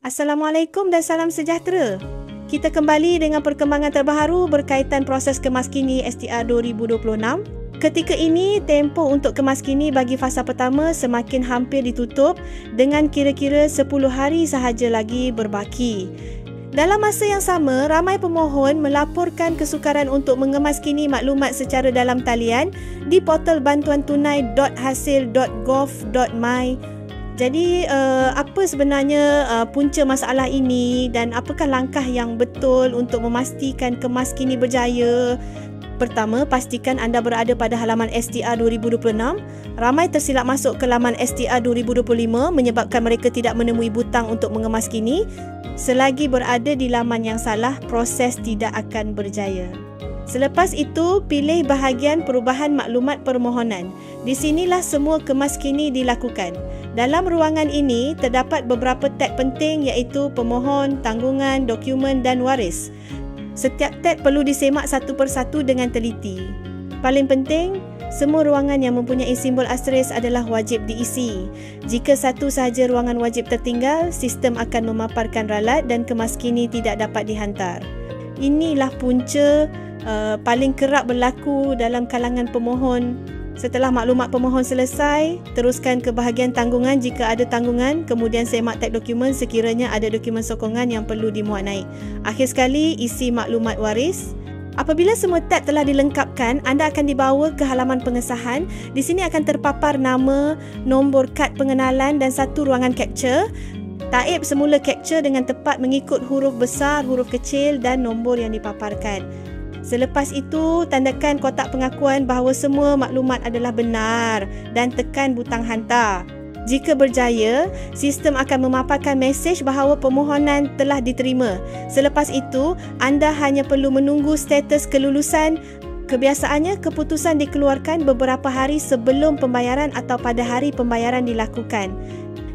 Assalamualaikum dan salam sejahtera. Kita kembali dengan perkembangan terbaru berkaitan proses kemaskini STR 2026. Ketika ini, tempoh untuk kemaskini bagi fasa pertama semakin hampir ditutup dengan kira-kira 10 hari sahaja lagi berbaki. Dalam masa yang sama, ramai pemohon melaporkan kesukaran untuk mengemaskini maklumat secara dalam talian di portal bantuantunai.hasil.gov.my. Jadi, apa sebenarnya punca masalah ini dan apakah langkah yang betul untuk memastikan kemaskini berjaya? Pertama, pastikan anda berada pada halaman STR 2026. Ramai tersilap masuk ke laman STR 2025 menyebabkan mereka tidak menemui butang untuk mengemaskini. Selagi berada di laman yang salah, proses tidak akan berjaya. Selepas itu, pilih bahagian perubahan maklumat permohonan. Di sinilah semua kemaskini dilakukan. Dalam ruangan ini, terdapat beberapa tab penting iaitu pemohon, tanggungan, dokumen dan waris. Setiap tab perlu disemak satu persatu dengan teliti. Paling penting, semua ruangan yang mempunyai simbol asterisk adalah wajib diisi. Jika satu sahaja ruangan wajib tertinggal, sistem akan memaparkan ralat dan kemaskini tidak dapat dihantar. Inilah punca paling kerap berlaku dalam kalangan pemohon. Setelah maklumat pemohon selesai, teruskan ke bahagian tanggungan jika ada tanggungan, kemudian semak tab dokumen sekiranya ada dokumen sokongan yang perlu dimuat naik. Akhir sekali, isi maklumat waris. Apabila semua tab telah dilengkapkan, anda akan dibawa ke halaman pengesahan. Di sini akan terpapar nama, nombor kad pengenalan dan satu ruangan capture. Taip semula capture dengan tepat mengikut huruf besar, huruf kecil dan nombor yang dipaparkan. Selepas itu, tandakan kotak pengakuan bahawa semua maklumat adalah benar dan tekan butang hantar. Jika berjaya, sistem akan memaparkan mesej bahawa permohonan telah diterima. Selepas itu, anda hanya perlu menunggu status kelulusan. Kebiasaannya, keputusan dikeluarkan beberapa hari sebelum pembayaran atau pada hari pembayaran dilakukan.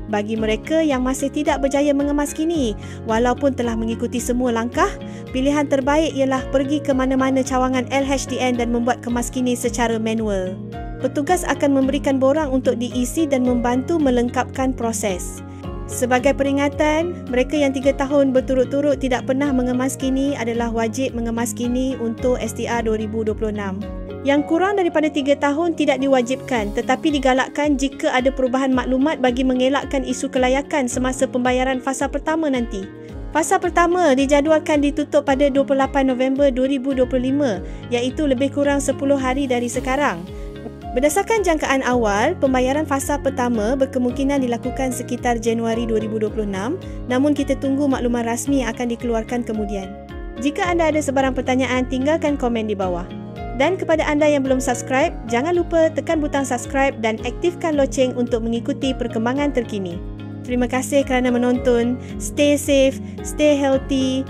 Bagi mereka yang masih tidak berjaya mengemaskini, walaupun telah mengikuti semua langkah, pilihan terbaik ialah pergi ke mana-mana cawangan LHDN dan membuat kemaskini secara manual. Petugas akan memberikan borang untuk diisi dan membantu melengkapkan proses. Sebagai peringatan, mereka yang 3 tahun berturut-turut tidak pernah mengemaskini adalah wajib mengemaskini untuk STR 2026. Yang kurang daripada 3 tahun tidak diwajibkan, tetapi digalakkan jika ada perubahan maklumat bagi mengelakkan isu kelayakan semasa pembayaran fasa pertama nanti. Fasa pertama dijadualkan ditutup pada 28 November 2025, iaitu lebih kurang 10 hari dari sekarang. Berdasarkan jangkaan awal, pembayaran fasa pertama berkemungkinan dilakukan sekitar Januari 2026, namun kita tunggu makluman rasmi yang akan dikeluarkan kemudian. Jika anda ada sebarang pertanyaan, tinggalkan komen di bawah. Dan kepada anda yang belum subscribe, jangan lupa tekan butang subscribe dan aktifkan loceng untuk mengikuti perkembangan terkini. Terima kasih kerana menonton. Stay safe, stay healthy.